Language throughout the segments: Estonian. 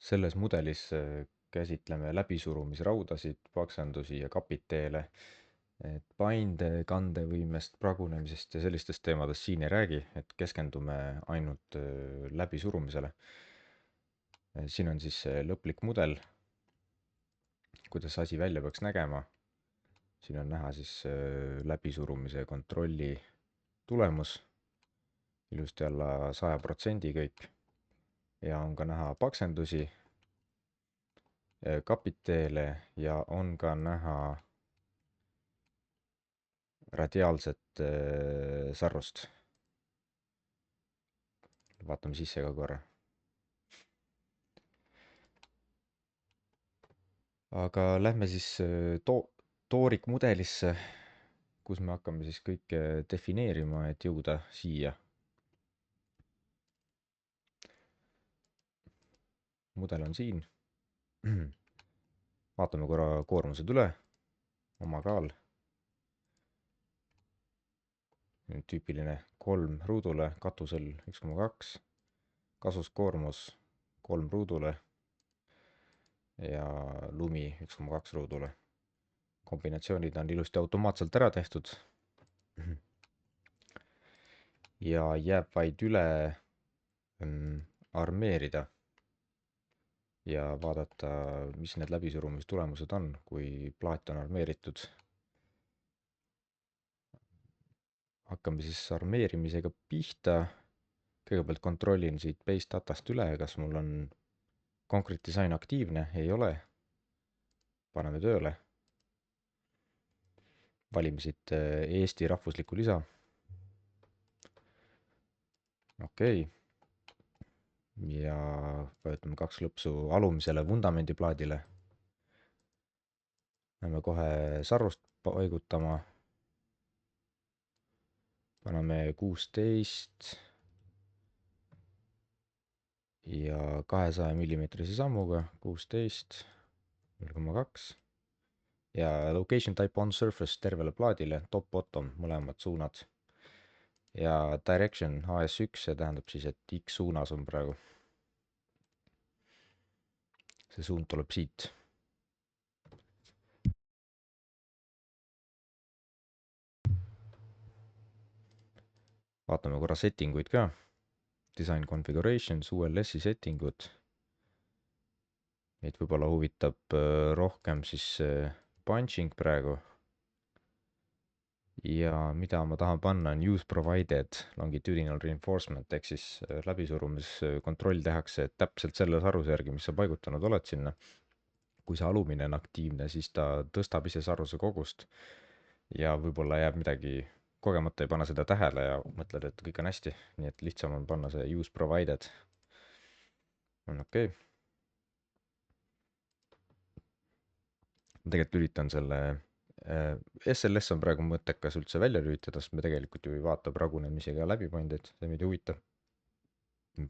Selles mudelis käsitleme läbisurumisraudasid, paksendusi ja kapiteele. Et painde, kandevõimest, pragunemisest ja sellistest teemadest siin ei räägi, et keskendume ainult läbisurumisele. Siin on siis lõplik mudel, kuidas asi välja peaks nägema. Siin on näha siis läbisurumise kontrolli tulemus, ilusti alla 100% kõik. Ja on ka näha paksendusi, kapiteele ja on ka näha radiaalset sarvust. Vaatame sisse ka korra. Aga lähme siis toorikmudelisse, kus me hakkame siis kõike defineerima, et jõuda siia. Mudel on siin. Vaatame korra koormused üle, oma kaal. Tüüpiline 3 ruudule, katusel 1,2, kasuskoormus 3 ruudule ja lumi 1,2 ruudule. Kombinatsioonid on ilusti automaatselt ära tehtud. Ja jääb vaid üle armeerida ja vaadata, mis need läbisurumistulemused on, kui plaat on armeeritud. Hakkame siis armeerimisega pihta. Kõigepealt kontrollin siit base datast üle, kas mul on Concrete Design aktiivne, ei ole. Paneme tööle. Valime siit Eesti rahvusliku lisa. Okei. Ja vajutame 2 klõpsu alumisele vundamendiplaadile. Lähme kohe sarvust paigutama. Paneme 16 ja 200 mm sammuga 16, 0,2 ja location type on surface tervele plaadile, top bottom mõlemad suunad ja direction AS1, see tähendab siis, et X suunas on praegu. See suund tuleb siit. Vaatame korra settinguid ka. Design configurations, ULS-i settingud. Meid võib-olla huvitab rohkem siis punching praegu. Ja mida ma tahan panna on use provided longitudinal reinforcement ehk siis läbisurumiskontroll tehakse täpselt selle sarvuse järgi, mis sa paigutanud oled sinna. Kui see alumine on aktiivne, siis ta tõstab ise sarvuse kogust ja võib-olla jääb midagi, kogemata ei pane seda tähele ja mõtled, et kõik on hästi. Nii et lihtsam on panna see use provided. On okei. Tegelikult lülitan selle SLS on praegu mõttekas üldse välja lülitada, sest me tegelikult ju ei vaata pragunemisi ega läbipaindeid, see meid ei huvita.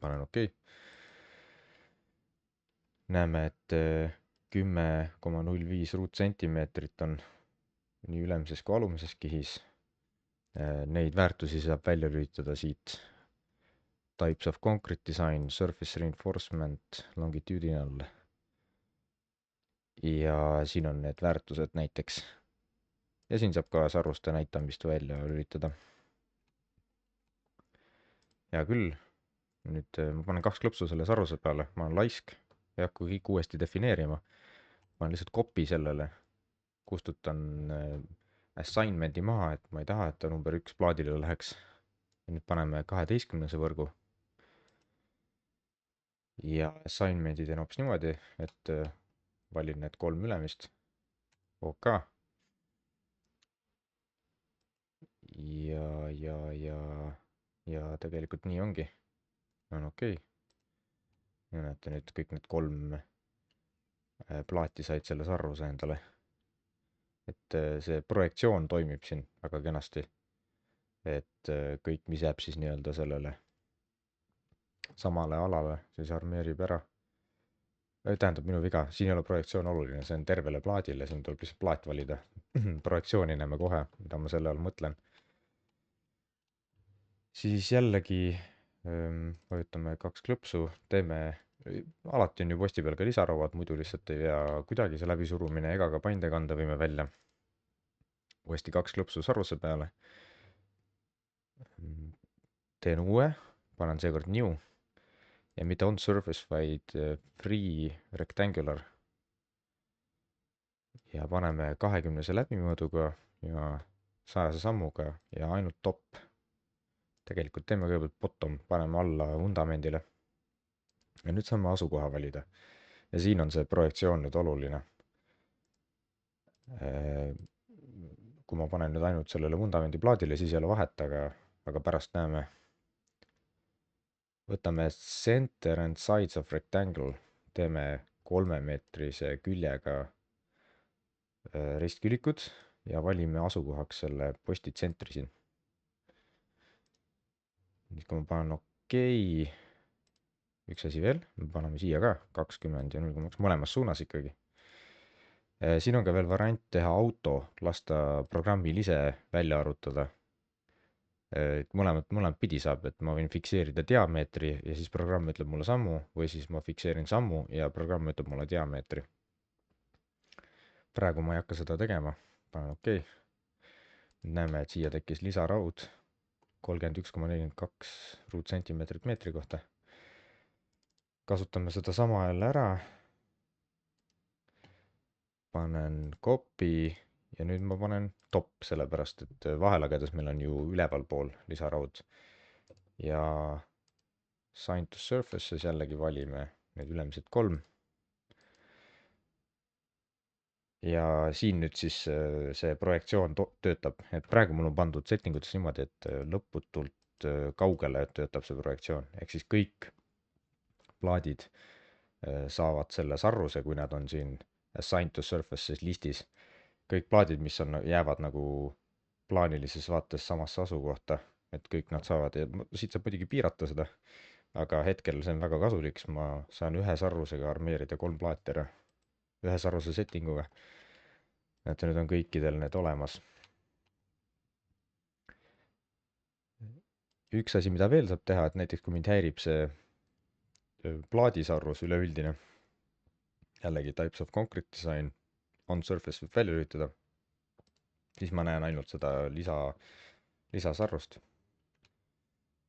Panen okei. Näeme, et 10,05 ruutsentimeetrit on nii ülemises kui alumises kihis. Neid väärtusi saab välja lülitada siit. Types of concrete design, surface reinforcement, longitudinal. Ja siin on need väärtused näiteks. Ja siin saab ka sarvuste näitamist välja lülitada. Hea küll. Nüüd ma panen 2 klõpsu selle sarvuse peale, ma olen laisk, ei hakka kõik uuesti defineerima. Panen lihtsalt copy sellele, kustutan assignmenti maha, et ma ei taha, et ta number 1 plaadile läheks. Ja nüüd paneme 12 võrgu. Ja assignmenti teen hoopis niimoodi, et valin need 3 ülemist. OK. Ja tegelikult nii ongi. On okei. Ja näete nüüd kõik need 3 plaati said selle sarvuse endale. Et see projektsioon toimib siin väga kenasti. Et kõik, mis jääb siis nii-öelda sellele samale alale, siis armeerib ära. Tähendab minu viga, siin ei ole projektsioon oluline, see on tervele plaadile, siin tuleb lihtsalt plaat valida. Projektsiooni näeme kohe, mida ma selle all mõtlen. Siis jällegi vajutame 2 klõpsu, teeme alati on ju posti peal ka lisarauad, muidu lihtsalt ei vea kuidagi see läbisurumine ega ka paindekandevõime välja. uuesti 2 klõpsu sarvuse peale. teen uue, panen seekord new ja mitte on surface, vaid free rectangular. ja paneme 20 läbimõõduga ja 100 sammuga ja ainult top. tegelikult teeme kõigepealt bottom, paneme alla vundamendile. ja nüüd saame asukoha valida. ja siin on see projektsioon nüüd oluline. kui ma panen nüüd ainult sellele vundamendiplaadile, siis ei ole vahet, aga pärast näeme. võtame center and sides of rectangle, teeme 3-meetrise küljega ristkülikud ja valime asukohaks selle posti tsentri siin. nüüd kui ma panen OK, üks asi veel, me paneme siia ka 20 ja 0,2 mõlemas suunas ikkagi. siin on ka veel variant teha auto, lasta programmil ise välja arvutada. mõlemat pidi saab, et ma võin fikseerida diameetri ja siis programm ütleb mulle sammu või siis ma fikseerin sammu ja programm ütleb mulle diameetri. praegu ma ei hakka seda tegema, panen OK. näeme, et siia tekkis lisaraud 31,42 ruutsentimeetrit meetri kohta. kasutame seda sama jälle ära. panen copy ja nüüd ma panen top, sellepärast et vahelagedes meil on ju ülevalpool lisaraud. ja sign to surfaces jällegi valime need ülemised 3. ja siin nüüd siis see projektsioon töötab, et praegu mul on pandud settingutes niimoodi, et lõputult kaugele töötab see projektsioon, ehk siis kõik plaadid saavad selle sarruse, kui nad on siin assigned to surfaces listis. kõik plaadid, mis on, jäävad nagu plaanilises vaates samasse asukohta, et kõik nad saavad ja siit saab muidugi piirata seda, aga hetkel see on väga kasulik, sest ma saan ühe sarrusega armeerida 3 plaati ära, ühe sarruse settinguga. et nüüd on kõikidel need olemas. üks asi, mida veel saab teha, et näiteks kui mind häirib see plaadisarvus üleüldine, jällegi types of concrete design, on surface võib välja lülitada, siis ma näen ainult seda lisasarvust.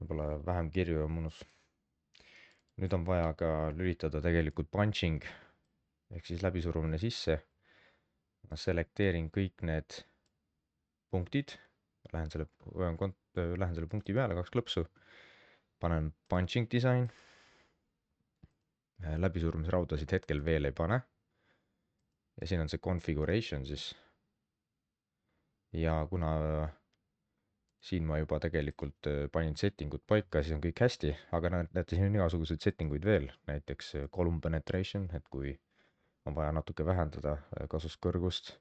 võib-olla vähem kirju ja mõnus. nüüd on vaja ka lülitada tegelikult punching ehk siis läbisurumine sisse. ma selekteerin kõik need punktid, lähen selle punkti peale 2 klõpsu, panen punching design. läbisurumisraudasid hetkel veel ei pane. ja siin on see configuration siis. ja kuna siin ma juba tegelikult panin settingud paika, siis on kõik hästi, aga näete, siin on igasuguseid settinguid veel, näiteks column penetration, et kui on vaja natuke vähendada kasuskõrgust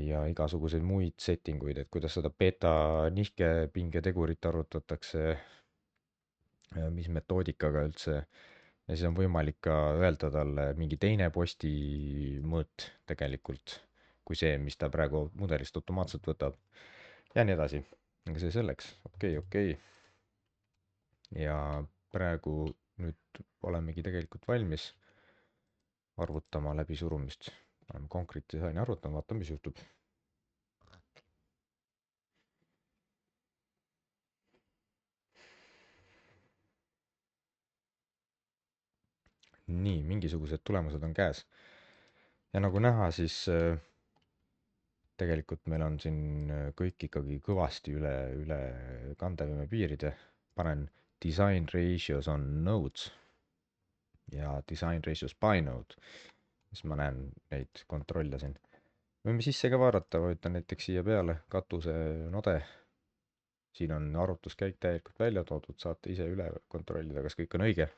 ja igasuguseid muid settinguid, et kuidas seda beta nihkepingetegurit arvutatakse, mis metoodikaga üldse. ja siis on võimalik ka öelda talle mingi teine posti mõõt tegelikult, kui see, mis ta praegu mudelist automaatselt võtab ja nii edasi. aga see selleks, okei. ja praegu nüüd olemegi tegelikult valmis arvutama läbisurumist. oleme concrete disaini arvutanud, vaatame, mis juhtub. nii, mingisugused tulemused on käes. ja nagu näha, siis tegelikult meil on siin kõik ikkagi kõvasti üle kandevõime piiride. panen design ratios on nodes ja design ratios by node, siis ma näen neid kontrolle siin. võime sisse ka vaadata, vajutan näiteks siia peale katuse node. siin on arvutuskäik täielikult välja toodud, saate ise üle kontrollida, kas kõik on õige.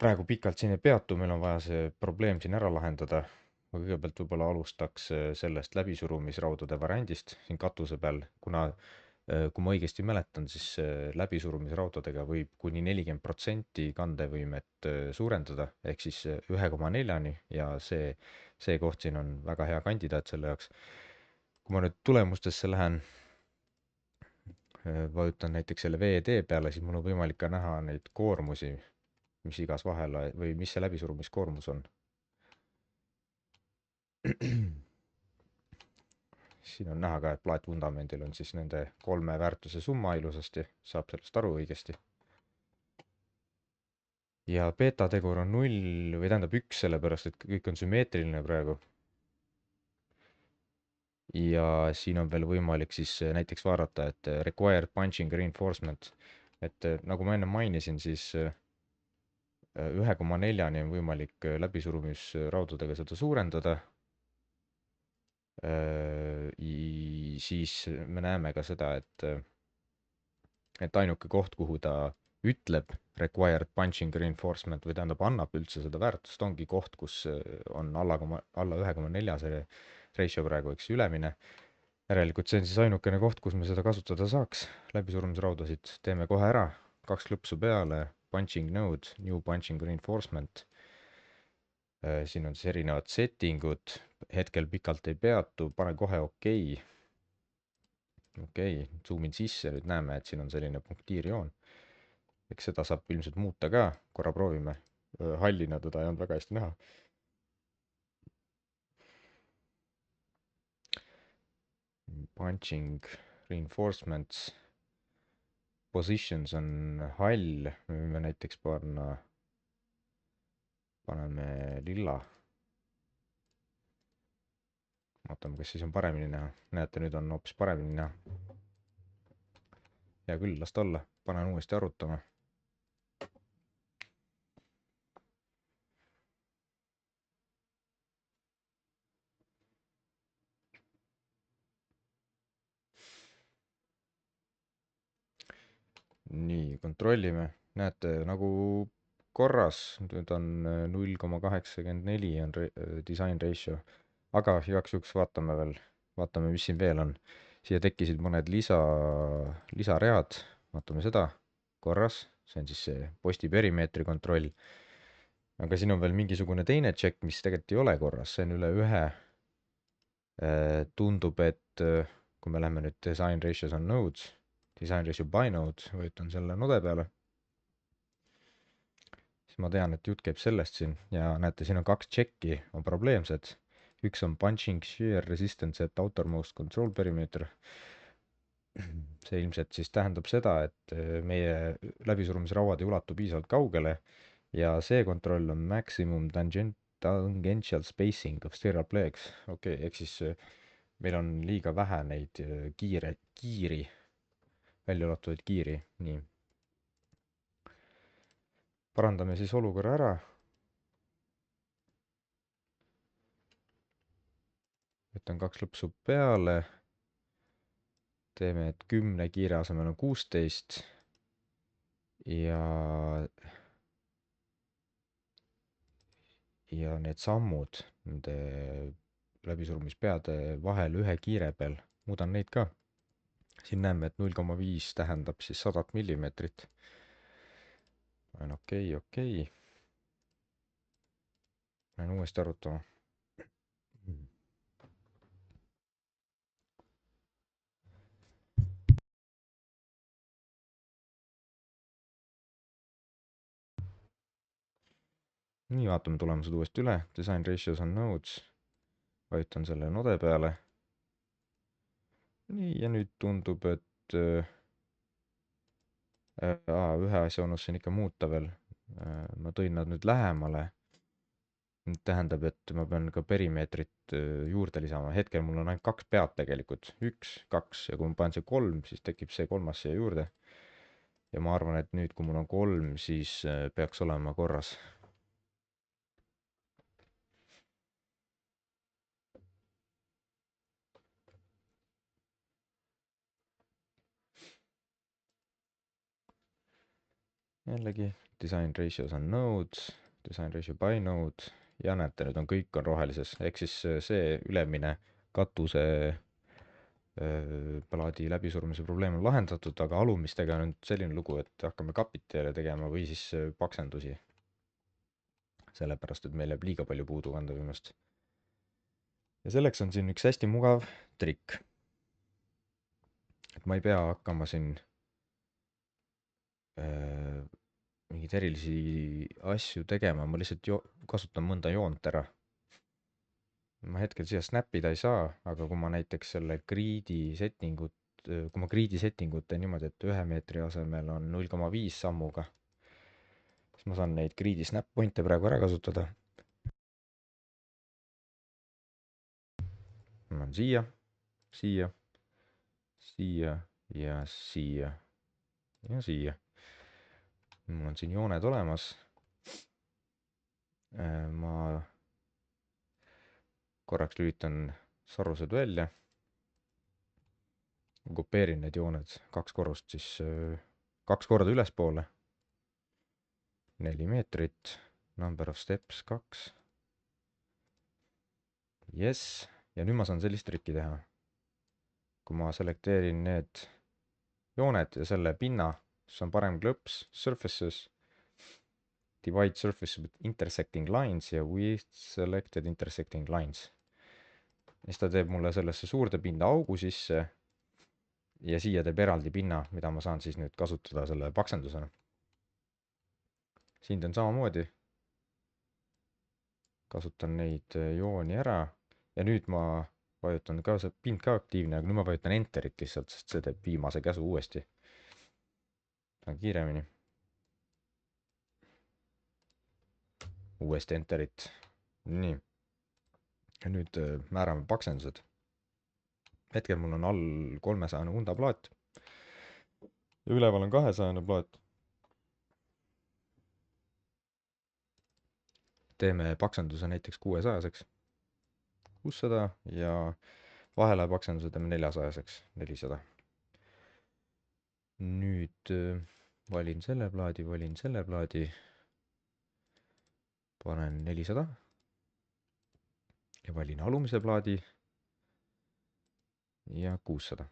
praegu pikalt siin ei peatu, meil on vaja see probleem siin ära lahendada. ma kõigepealt võib-olla alustaks sellest läbisurumisraudade variandist siin katuse peal, kuna kui ma õigesti mäletan, siis läbisurumisraudadega võib kuni 40% kandevõimet suurendada, ehk siis 1,4-ni ja see koht siin on väga hea kandidaat selle jaoks. kui ma nüüd tulemustesse lähen, vajutan näiteks selle VD peale, siis mul on võimalik ka näha neid koormusi, mis igas vahele või mis see läbisurumiskoormus on. Siin on näha ka, et plaatvundamendil on siis nende kolme väärtuse summa ilusasti, saab sellest aru õigesti. Ja beeta tegur on 0 või tähendab 1, sellepärast et kõik on sümmeetriline praegu. Ja siin on veel võimalik siis näiteks vaadata, et required punching reinforcement, et nagu ma enne mainisin, siis 1,4-ni on võimalik läbisurumisraudadega seda suurendada. Siis me näeme ka seda, et ainuke koht, kuhu ta ütleb required punching reinforcement või tähendab, annab üldse seda väärtust, ongi koht, kus on alla 1,4 see ratio praegu, eks, ülemine. Järelikult see on siis ainukene koht, kus me seda kasutada saaks. Läbisurumisraudasid teeme kohe ära, 2 klõpsu peale, punching node, new punching reinforcement. Siin on siis erinevad settingud, hetkel pikalt ei peatu, pane kohe okei. Okei, zoom in sisse, nüüd näeme, et siin on selline punktiirjoon. Eks seda saab ilmselt muuta ka, korra proovime. Hallina teda ei olnud väga hästi näha. Punching reinforcements. Positions on hall, me võime näiteks paneme lilla. Vaatame, kas siis on paremini näha. Näete, nüüd on hoopis paremini näha. Hea küll, las ta olla. Panen uuesti arutama. Nii, kontrollime. Näete, nagu korras, nüüd on 0,84 on design ratio. Aga igaks juhuks vaatame, mis siin veel on. Siia tekkisid mõned lisaread, vaatame seda, korras, see on siis see posti perimeetri kontroll. Aga siin on veel mingisugune teine check, mis tegelikult ei ole korras, see on üle 1. Tundub, et kui me läheme nüüd design ratios on nodes, design ratio by node, võtan selle node peale, siis ma tean, et jutt käib sellest siin ja näete, siin on 2 check'i, on probleemsed. Üks on punching shear resistance at outermost control perimeter. See ilmselt siis tähendab seda, et meie läbisurumisrauad ei ulatu piisavalt kaugele ja see kontroll on maximum tangential spacing of stirrup legs. Okei, ehk siis meil on liiga vähe neid kiiri, väljaulatuvaid kiiri, nii. Parandame siis olukorra ära. võtan 2 lõpsu peale. Teeme, et 10 kiire asemel on 16. Ja need sammud nende läbisurumispeade vahel 1 kiire peal, muudan neid ka. Siin näeme, et 0,5 tähendab siis 100 millimeetrit. Olen okei. Lähen uuesti arutama. Nii, vaatame tulemused uuesti üle. Design ratios on nodes. Vajutan selle node peale. Nii, ja nüüd tundub, et ühe asja unustasin ikka muuta veel. Ma tõin nad nüüd lähemale. Nüüd tähendab, et ma pean ka perimeetrit juurde lisama. Hetkel mul on ainult 2 pead tegelikult. 1, 2 ja kui ma panen see 3, siis tekib see 3. siia juurde. Ja ma arvan, et nüüd, kui mul on 3, siis peaks olema korras. Jällegi, design ratios on nodes, design ratio by node ja näete, nüüd kõik on rohelises, ehk siis see ülemine katuse plaadi läbisurumise probleem on lahendatud, aga alumistega on nüüd selline lugu, et hakkame kapiteele tegema või siis paksendusi. Sellepärast, et meil jääb liiga palju puudu kandevõimest. Ja selleks on siin üks hästi mugav trikk. et ma ei pea hakkama siin äh, mingeid erilisi asju tegema, ma lihtsalt kasutan mõnda joont ära. Ma hetkel siia snapida ei saa, aga kui ma näiteks selle kui ma grid'i settingut teen niimoodi, et 1 meetri asemel on 0,5 sammuga, siis ma saan neid grid'i snap point'e praegu ära kasutada. Ma olen siia, siia, siia ja siia ja siia. mul on siin jooned olemas. Ma korraks lülitan sarvused välja, kopeerin need jooned 2 korrust siis 2 korda ülespoole, 4 meetrit, number of steps 2. Jess, ja nüüd ma saan sellist trikki teha. kui ma selekteerin need jooned ja selle pinna, siis on parem klõps surfaces, divide surface with intersecting lines ja with selected intersecting lines. siis ta teeb mulle sellesse suurde pinda augu sisse ja siia teeb eraldi pinna, mida ma saan siis nüüd kasutada selle paksendusena. siin teen samamoodi, kasutan neid jooni ära ja nüüd ma vajutan ka, see pind ka aktiivne, aga nüüd ma vajutan enterit lihtsalt, sest see teeb viimase käsu uuesti. saan kiiremini. uuesti enterit. nii. ja nüüd määrame paksendused. hetkel mul on all 300 unda plaat ja üleval on 200 plaat. teeme paksenduse näiteks 600-seks, 600 ja vahele paksenduse teeme 400-seks, 400. nüüd valin selle plaadi, panen 400 ja valin alumise plaadi ja 600.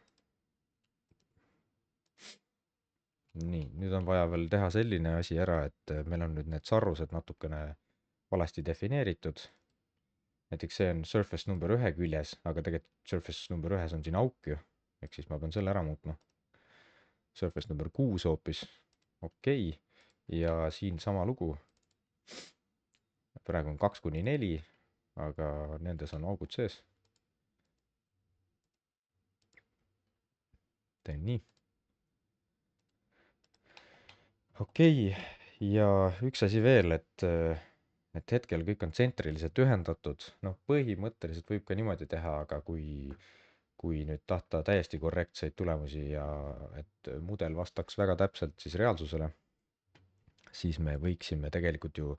nii, nüüd on vaja veel teha selline asi ära, et meil on nüüd need sarrused natukene valesti defineeritud. näiteks see on surface number 1 küljes, aga tegelikult surface number 1-s on siin auk ju, ehk siis ma pean selle ära muutma. Surface number 6 hoopis, okei. ja siin sama lugu. praegu on 2–4, aga nendes on augud sees. teen nii. okei, ja üks asi veel, et hetkel kõik on tsentriliselt ühendatud. noh, põhimõtteliselt võib ka niimoodi teha, aga kui nüüd tahta täiesti korrektseid tulemusi ja et mudel vastaks väga täpselt siis reaalsusele, siis me võiksime tegelikult ju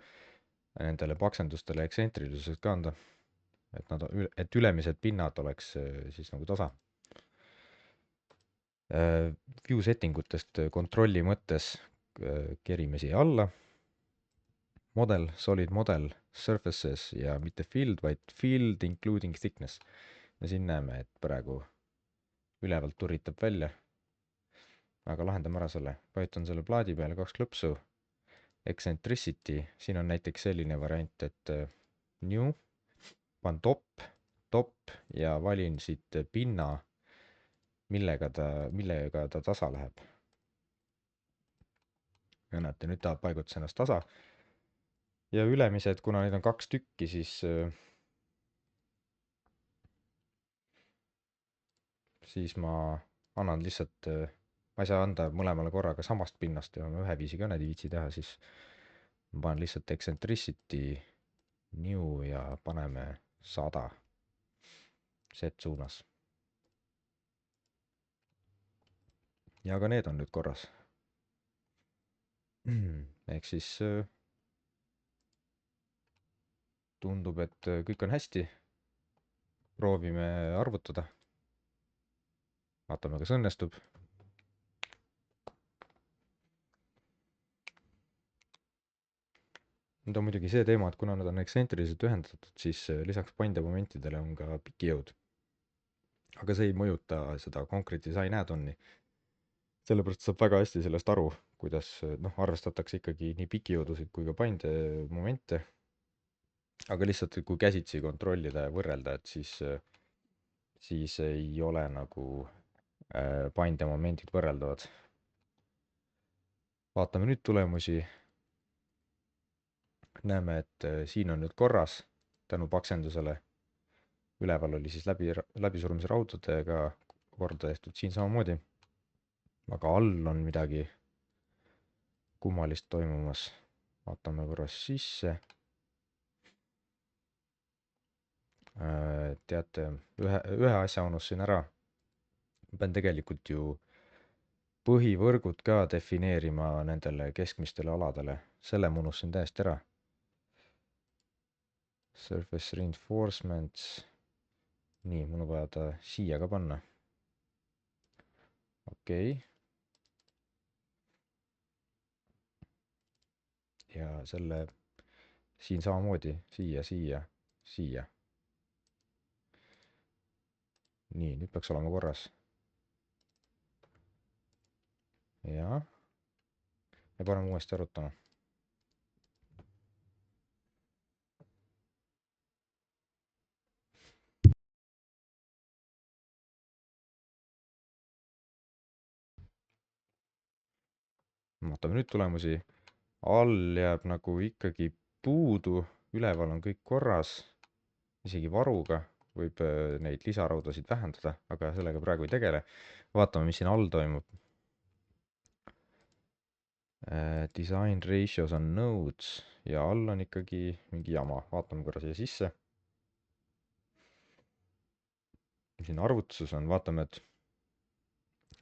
nendele paksendustele ekstsentrilisused ka anda. et ülemised pinnad oleks siis nagu tasa. View settingutest kontrolli mõttes kerime siia alla. Model, solid model, surfaces ja mitte field, vaid field including thickness. ja siin näeme, et praegu ülevalt turritab välja. aga lahendame ära selle, vajutan selle plaadi peale 2 klõpsu. Eccentricity, siin on näiteks selline variant, et new, panen top ja valin siit pinna, millega ta tasa läheb. ja näete, nüüd ta paigutas ennast tasa. ja ülemised, kuna neid on 2 tükki, siis ma annan lihtsalt, ma ei saa anda mõlemale korraga samast pinnast ja ma ühe viisi ka neid ei viitsi teha, siis ma panen lihtsalt eccentricity new ja paneme 100 Z-suunas. ja ka need on nüüd korras. ehk siis tundub, et kõik on hästi. proovime arvutada. vaatame, kas õnnestub. nüüd on muidugi see teema, et kuna nad on ekstsentriliselt ühendatud, siis lisaks paindemomentidele on ka pikijõud. aga see ei mõjuta seda concrete design add-on'i. sellepärast saab väga hästi sellest aru, kuidas arvestatakse ikkagi nii pikijõudusid kui ka paindemomente. aga lihtsalt, kui käsitsi kontrollida ja võrrelda, et siis ei ole nagu painde momendid võrreldavad. Vaatame nüüd tulemusi. Näeme, et siin on nüüd korras tänu paksendusele. Üleval oli siis läbisurumise raudadega korda tehtud siin samamoodi. Aga all on midagi kummalist toimumas. Vaatame korras sisse. Teate, ühe asja unustasin ära. Pean tegelikult ju põhivõrgud ka defineerima nendele keskmistele aladele. Selle ma unustasin täiesti ära. Surface reinforcements. Nii, mul on vaja ta siia ka panna. Okei. Ja selle siin samamoodi siia, siia, siia. Nii, nüüd peaks olema korras. Ja paneme uuesti arutama. Vaatame nüüd tulemusi. All jääb nagu ikkagi puudu, üleval on kõik korras, isegi varuga võib neid lisaraudasid vähendada, aga sellega praegu ei tegele. Vaatame, mis siin all toimub. Design ratios on nodes ja all on ikkagi mingi jama. Vaatame korra siia sisse. Siin arvutuses on, vaatame, et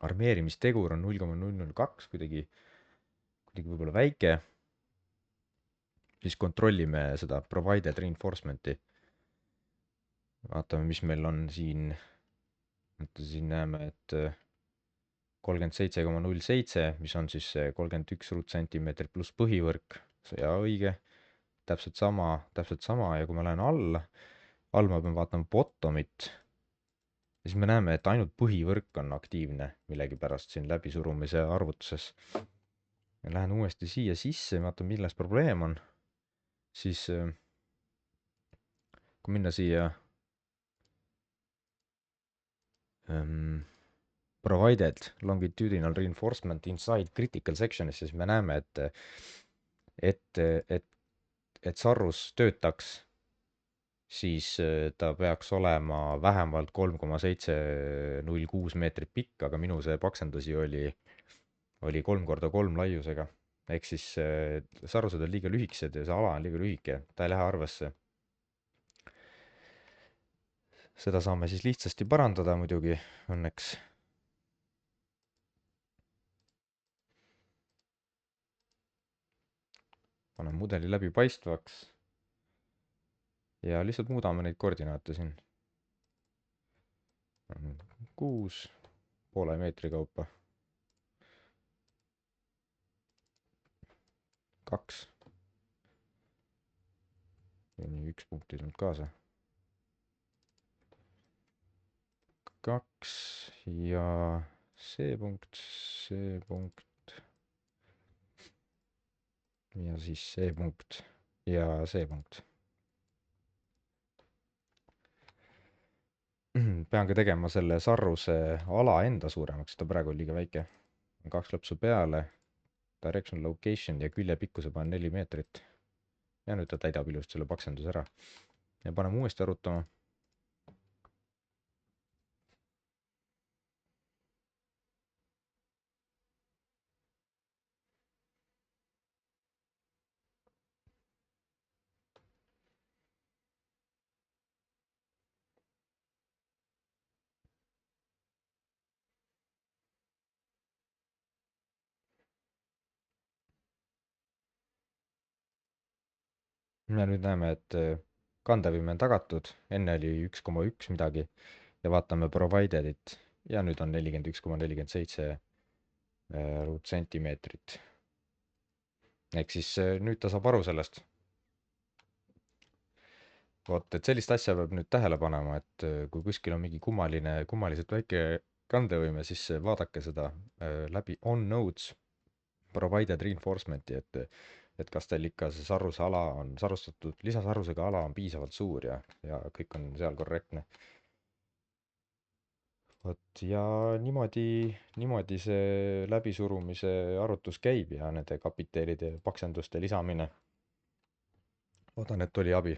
armeerimistegur on 0,002, kuidagi võib-olla väike. Siis kontrollime seda provided reinforcement'i. Vaatame, mis meil on siin. Siin näeme, et 37,07, mis on siis 31 ruutsentimeetrit pluss põhivõrk. Ja õige, täpselt sama. Ja kui ma lähen alla ma pean vaatama bottomit. Siis me näeme, et ainult põhivõrk on aktiivne millegipärast siin läbisurumise arvutuses. Lähen uuesti siia sisse, vaatan, milles probleem on. Siis kui minna siia provided longitudinal reinforcement inside critical section'is, siis me näeme, et sarrus töötaks, siis ta peaks olema vähemalt 3,706 meetrit pikk, aga minu see paksendusi oli 3x3 laiusega. Ehk siis sarrused on liiga lühikesed ja see ala on liiga lühike, ta ei lähe arvesse. Seda saame siis lihtsasti parandada muidugi, õnneks. Panen mudeli läbipaistvaks ja lihtsalt muudame neid koordinaate siin. 6 poole meetri kaupa. 2. Ja nii, 1 punkt ei tulnud kaasa. 2 ja see punkt ja siis see punkt ja see punkt. Pean ka tegema selle sarruse ala enda suuremaks, ta praegu on liiga väike. 2 klõpsu peale, direction location ja külje pikkuse panen 4 meetrit. Ja nüüd ta täidab ilusti selle paksenduse ära. Ja paneme uuesti arutama. Ja nüüd näeme, et kandevõime on tagatud, enne oli 1,1 midagi ja vaatame provided'it ja nüüd on 41,47 ruutsentimeetrit. Ehk siis nüüd ta saab aru sellest. Vot, et sellist asja peab nüüd tähele panema, et kui kuskil on mingi kummaliselt väike kandevõime, siis vaadake seda läbi on nodes provided reinforcement'i, et kas teil ikka see sarruse ala on sarrustatud, lisasarrusega ala on piisavalt suur ja kõik on seal korrektne. vot ja niimoodi see läbisurumise arutus käib ja nende kapiteelide ja paksenduste lisamine. loodan, et oli abi.